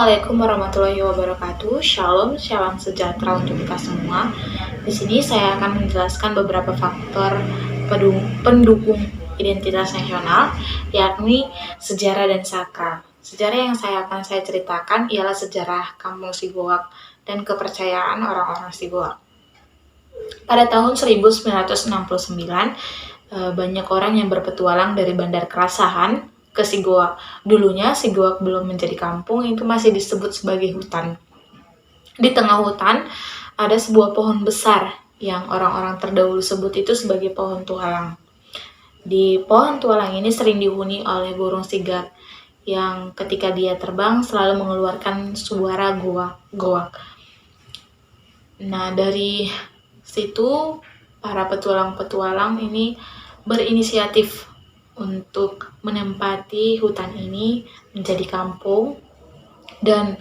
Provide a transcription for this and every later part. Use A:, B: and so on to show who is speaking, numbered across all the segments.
A: Assalamualaikum warahmatullahi wabarakatuh. Shalom, salam sejahtera untuk kita semua. Di sini saya akan menjelaskan beberapa faktor pendukung identitas nasional, yakni sejarah dan sakral. Sejarah yang akan saya ceritakan ialah sejarah Kampung Sigoak dan kepercayaan orang-orang Sigoak. Pada tahun 1969, banyak orang yang berpetualang dari Bandar Kerasahan ke Sigoak. Dulunya Sigoak belum menjadi kampung, itu masih disebut sebagai hutan. Di tengah hutan ada sebuah pohon besar yang orang-orang terdahulu sebut itu sebagai pohon tualang. Di pohon tualang ini sering dihuni oleh burung sigak yang ketika dia terbang selalu mengeluarkan suara goak. Nah, dari situ para petualang-petualang ini berinisiatif untuk menempati hutan ini menjadi kampung dan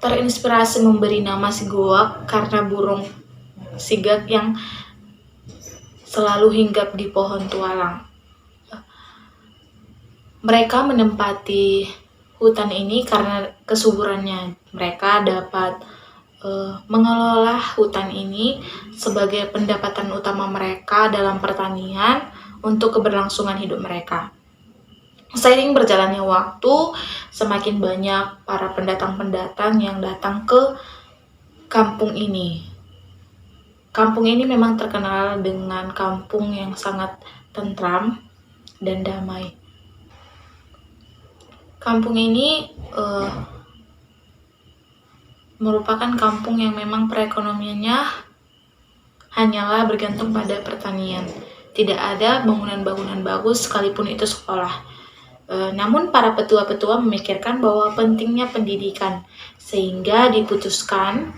A: terinspirasi memberi nama Sigoak karena burung sigak yang selalu hinggap di pohon tualang. Mereka menempati hutan ini karena kesuburannya. Mereka dapat mengelola hutan ini sebagai pendapatan utama mereka dalam pertanian untuk keberlangsungan hidup mereka. Seiring berjalannya waktu, semakin banyak para pendatang-pendatang yang datang ke kampung ini. Kampung ini memang terkenal dengan kampung yang sangat tentram dan damai. Kampung ini merupakan kampung yang memang perekonomiannya hanyalah bergantung pada pertanian. Tidak ada bangunan-bangunan bagus sekalipun itu sekolah. Namun para petua-petua memikirkan bahwa pentingnya pendidikan sehingga diputuskan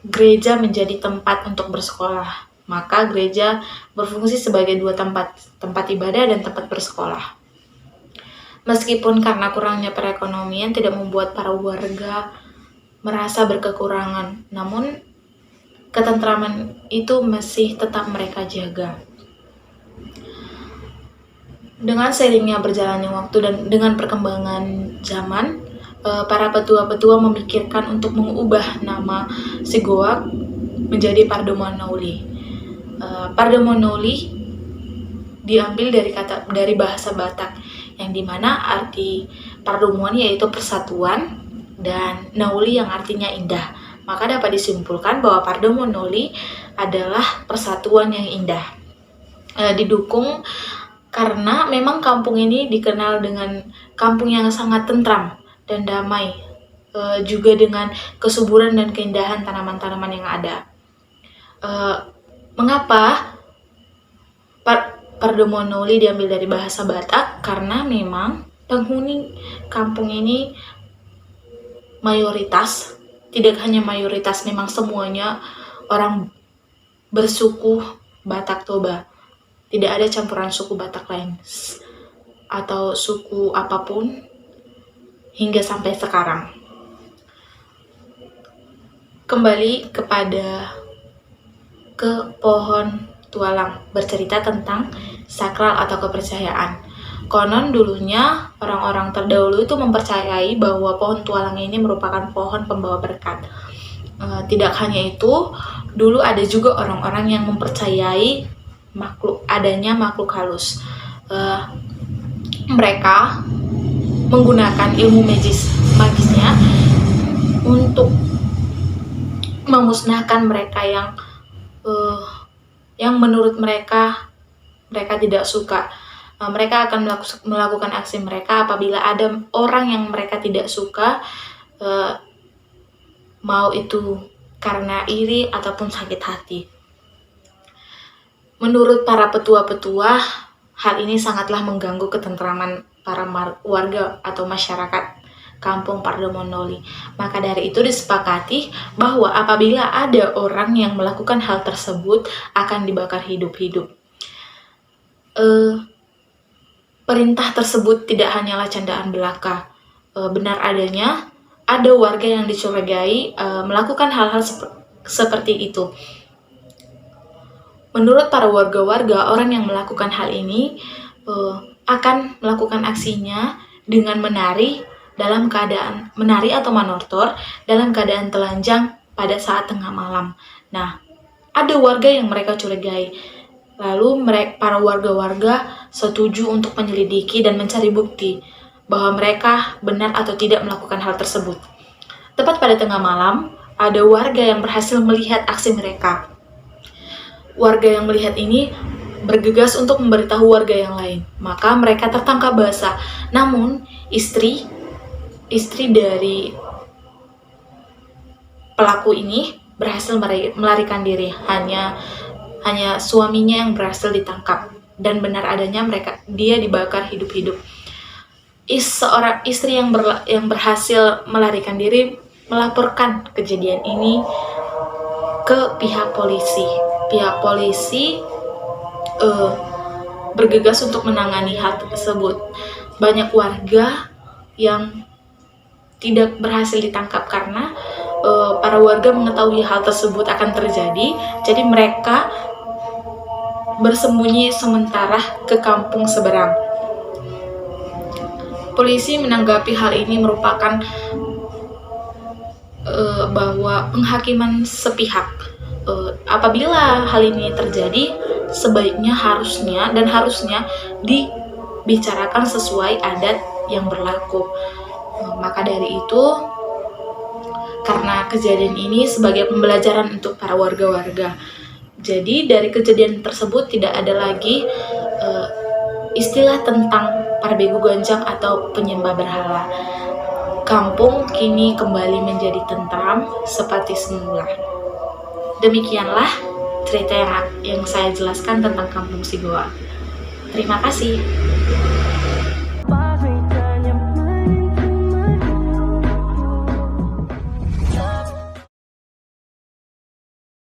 A: gereja menjadi tempat untuk bersekolah. Maka gereja berfungsi sebagai dua tempat ibadah dan tempat bersekolah. Meskipun karena kurangnya perekonomian tidak membuat para warga merasa berkekurangan, namun ketentraman itu masih tetap mereka jaga. Dengan seiringnya berjalannya waktu dan dengan perkembangan zaman, para petua-petua memikirkan untuk mengubah nama Sigoak menjadi Pardomonoli. Pardomonoli diambil dari bahasa Batak, yang dimana arti Pardomon yaitu persatuan dan Nauli yang artinya indah. Maka dapat disimpulkan bahwa Pardomonoli adalah persatuan yang indah. Didukung karena memang kampung ini dikenal dengan kampung yang sangat tentram dan damai, juga dengan kesuburan dan keindahan tanaman-tanaman yang ada. Mengapa Pardomonoli diambil dari bahasa Batak? Karena memang penghuni kampung ini mayoritas, tidak hanya mayoritas, memang semuanya orang bersuku Batak Toba. Tidak ada campuran suku Batak lain atau suku apapun hingga sampai sekarang. Kembali ke pohon tualang, bercerita tentang sakral atau kepercayaan. Konon dulunya orang-orang terdahulu itu mempercayai bahwa pohon tualang ini merupakan pohon pembawa berkat. Tidak hanya itu, dulu ada juga orang-orang yang mempercayai adanya makhluk halus. Mereka menggunakan ilmu magisnya untuk memusnahkan mereka yang menurut mereka tidak suka. Mereka akan melakukan aksi mereka apabila ada orang yang mereka tidak suka, mau itu karena iri ataupun sakit hati. Menurut para petua-petua, hal ini sangatlah mengganggu ketentraman para warga atau masyarakat kampung Pardomonoli. Maka dari itu disepakati bahwa apabila ada orang yang melakukan hal tersebut akan dibakar hidup-hidup. Perintah tersebut tidak hanyalah candaan belaka. Benar adanya ada warga yang dicurigai melakukan hal-hal seperti itu. Menurut para warga-warga, orang yang melakukan hal ini akan melakukan aksinya dengan menari dalam keadaan menari atau manortor dalam keadaan telanjang pada saat tengah malam. Nah, ada warga yang mereka curigai. Lalu para warga-warga setuju untuk menyelidiki dan mencari bukti bahwa mereka benar atau tidak melakukan hal tersebut. Tepat pada tengah malam, ada warga yang berhasil melihat aksi mereka. Warga yang melihat ini bergegas untuk memberitahu warga yang lain. Maka mereka tertangkap basah. Namun, istri dari pelaku ini berhasil melarikan diri. Hanya suaminya yang berhasil ditangkap. Dan benar adanya dia dibakar hidup-hidup. Seorang istri yang berhasil melarikan diri melaporkan kejadian ini ke pihak polisi. Pihak polisi bergegas untuk menangani hal tersebut. Banyak warga yang tidak berhasil ditangkap karena para warga mengetahui hal tersebut akan terjadi, jadi mereka bersembunyi sementara ke kampung seberang. Polisi menanggapi hal ini merupakan bahwa penghakiman sepihak. Apabila hal ini terjadi, sebaiknya harusnya dibicarakan sesuai adat yang berlaku. Maka dari itu, karena kejadian ini sebagai pembelajaran untuk para warga-warga. Jadi dari kejadian tersebut tidak ada lagi istilah tentang parbegu ganjang atau penyembah berhala. Kampung kini kembali menjadi tentram seperti semula. Demikianlah cerita yang saya jelaskan tentang Kampung Sigoa. Terima kasih.